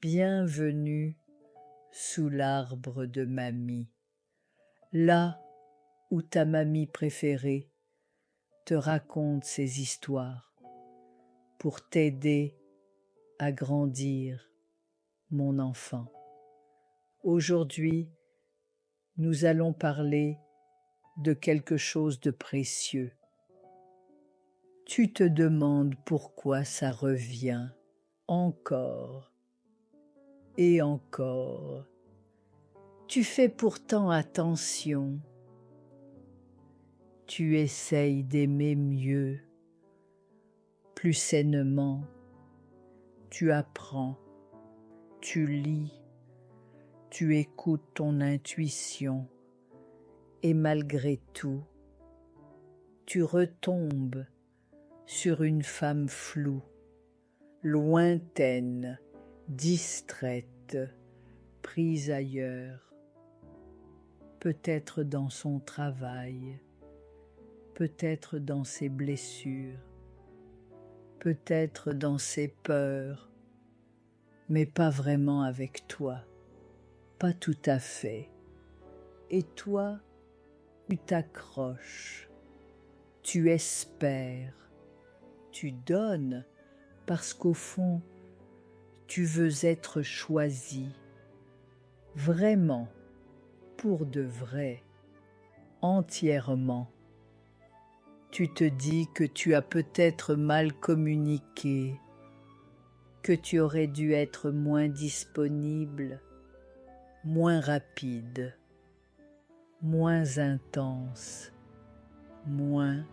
Bienvenue sous l'arbre de mamie, là où ta mamie préférée te raconte ses histoires pour t'aider à grandir, mon enfant. Aujourd'hui, nous allons parler de quelque chose de précieux. Tu te demandes pourquoi ça revient encore et encore. Tu fais pourtant attention. Tu essayes d'aimer mieux, plus sainement. Tu apprends, tu lis, tu écoutes ton intuition et malgré tout, tu retombes sur une femme floue, lointaine, distraite, prise ailleurs, peut-être dans son travail, peut-être dans ses blessures, peut-être dans ses peurs, mais pas vraiment avec toi, pas tout à fait. Et toi, tu t'accroches, tu espères, tu donnes, parce qu'au fond, tu veux être choisi, vraiment, pour de vrai, entièrement. Tu te dis que tu as peut-être mal communiqué, que tu aurais dû être moins disponible, moins rapide, moins intense, moins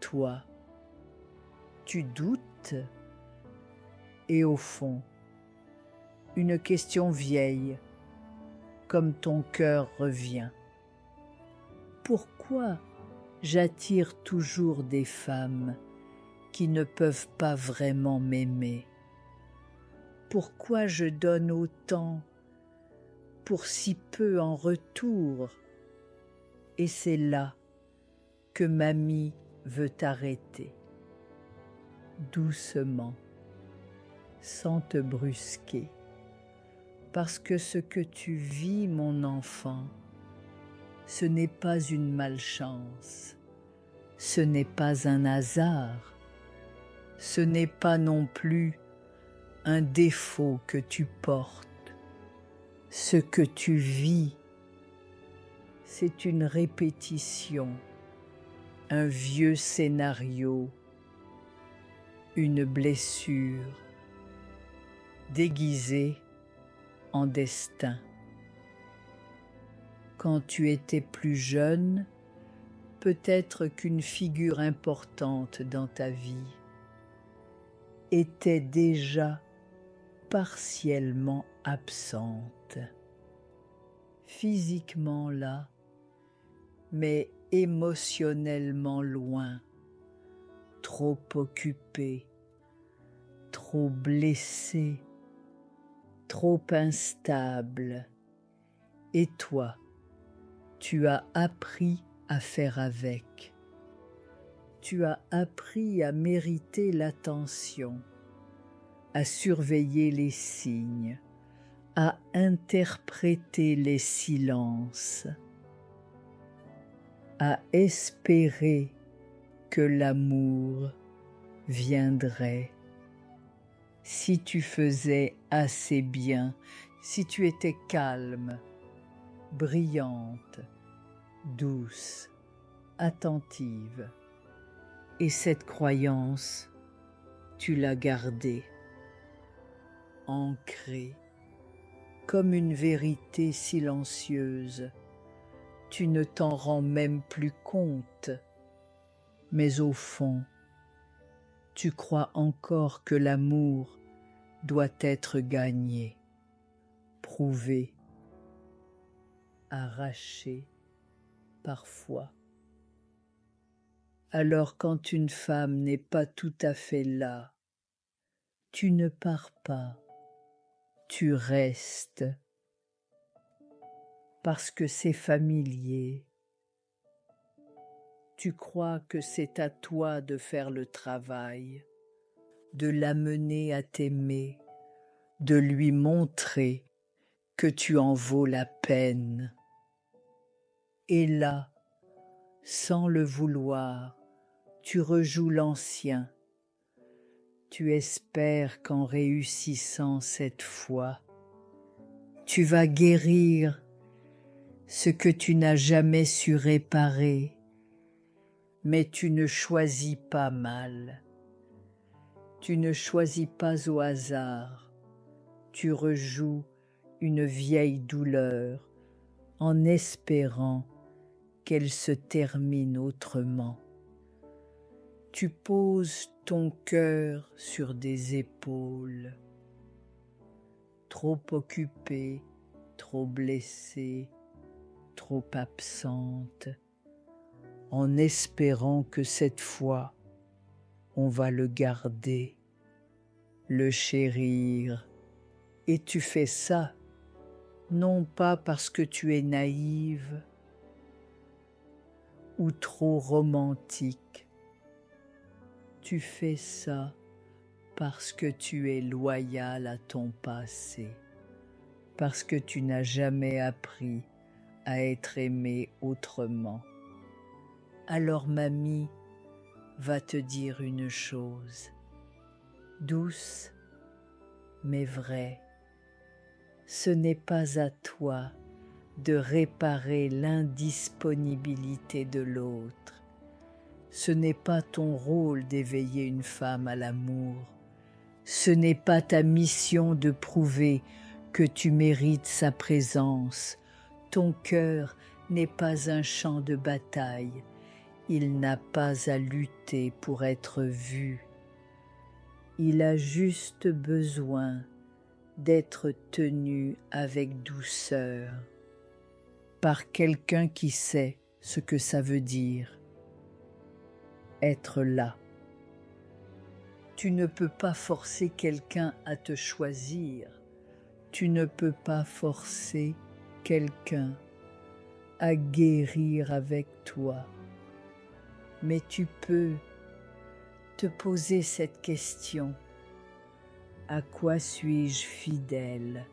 toi. Tu doutes et au fond, une question vieille, comme ton cœur revient. Pourquoi j'attire toujours des femmes qui ne peuvent pas vraiment m'aimer? Pourquoi je donne autant pour si peu en retour? Et c'est là que mamie veut t'arrêter, doucement, sans te brusquer, parce que ce que tu vis, mon enfant, ce n'est pas une malchance, ce n'est pas un hasard, ce n'est pas non plus un défaut que tu portes. Ce que tu vis, c'est une répétition, un vieux scénario, une blessure déguisée en destin. Quand tu étais plus jeune, peut-être qu'une figure importante dans ta vie était déjà partiellement absente, physiquement là, mais émotionnellement loin, trop occupée, trop blessée, trop instable. Et toi, tu as appris à faire avec. Tu as appris à mériter l'attention, à surveiller les signes, à interpréter les silences, à espérer que l'amour viendrait. Si tu faisais assez bien, si tu étais calme, brillante, douce, attentive. Et cette croyance, tu l'as gardée, ancrée, comme une vérité silencieuse. Tu ne t'en rends même plus compte, mais au fond, tu crois encore que l'amour doit être gagné, prouvé, arraché parfois. Alors quand une femme n'est pas tout à fait là, tu ne pars pas, tu restes, parce que c'est familier. Tu crois que c'est à toi de faire le travail, de l'amener à t'aimer, de lui montrer que tu en vaux la peine. Et là, sans le vouloir, tu rejoues l'ancien. Tu espères qu'en réussissant cette fois, tu vas guérir ce que tu n'as jamais su réparer, mais tu ne choisis pas mal. Tu ne choisis pas au hasard. Tu rejoues une vieille douleur en espérant qu'elle se termine autrement. Tu poses ton cœur sur des épaules, trop occupée, trop blessée, trop absente, en espérant que cette fois, on va le garder, le chérir. Et tu fais ça, non pas parce que tu es naïve ou trop romantique. Tu fais ça parce que tu es loyal à ton passé, parce que tu n'as jamais appris à être aimé autrement. Alors mamie va te dire une chose, douce mais vraie. Ce n'est pas à toi de réparer l'indisponibilité de l'autre. Ce n'est pas ton rôle d'éveiller une femme à l'amour. Ce n'est pas ta mission de prouver que tu mérites sa présence. Ton cœur n'est pas un champ de bataille. Il n'a pas à lutter pour être vu. Il a juste besoin d'être tenu avec douceur par quelqu'un qui sait ce que ça veut dire, être là. Tu ne peux pas forcer quelqu'un à te choisir. Tu ne peux pas forcer quelqu'un à guérir avec toi. Mais tu peux te poser cette question. À quoi suis-je fidèle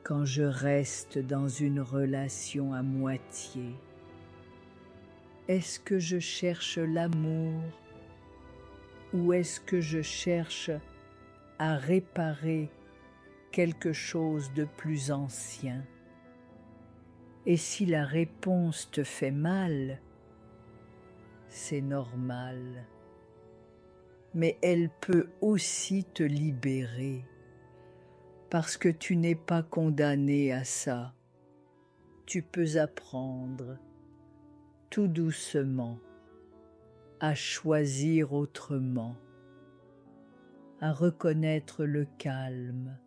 quand je reste dans une relation à moitié? Est-ce que je cherche l'amour ou est-ce que je cherche à réparer quelque chose de plus ancien? Et si la réponse te fait mal, c'est normal. Mais elle peut aussi te libérer parce que tu n'es pas condamné à ça. Tu peux apprendre tout doucement à choisir autrement, à reconnaître le calme,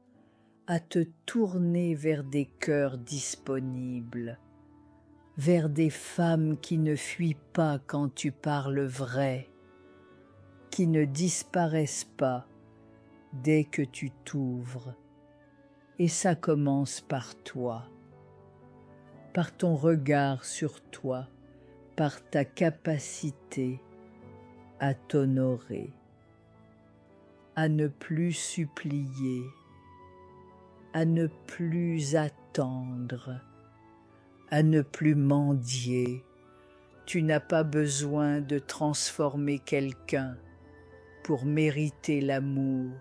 à te tourner vers des cœurs disponibles, vers des femmes qui ne fuient pas quand tu parles vrai, qui ne disparaissent pas dès que tu t'ouvres. Et ça commence par toi, par ton regard sur toi, par ta capacité à t'honorer, à ne plus supplier, à ne plus attendre, à ne plus mendier. Tu n'as pas besoin de transformer quelqu'un pour mériter l'amour.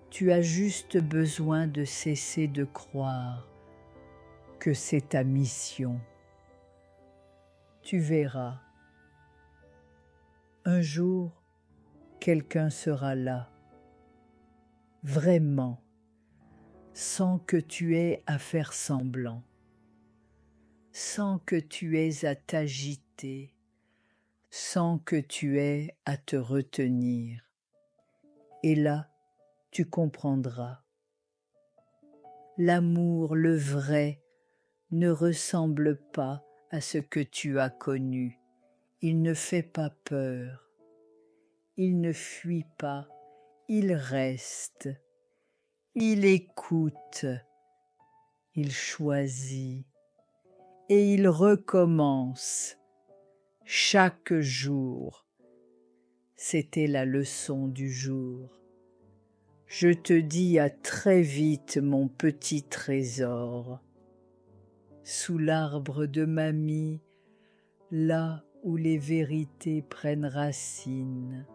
Tu as juste besoin de cesser de croire que c'est ta mission. Tu verras, un jour, quelqu'un sera là, vraiment, sans que tu aies à faire semblant, sans que tu aies à t'agiter, sans que tu aies à te retenir. Et là, tu comprendras. L'amour, le vrai, ne ressemble pas à ce que tu as connu. Il ne fait pas peur. Il ne fuit pas. Il reste. Il écoute. Il choisit. Et il recommence. Chaque jour. C'était la leçon du jour. Je te dis à très vite, mon petit trésor. Sous l'arbre de mamie, là où les vérités prennent racine,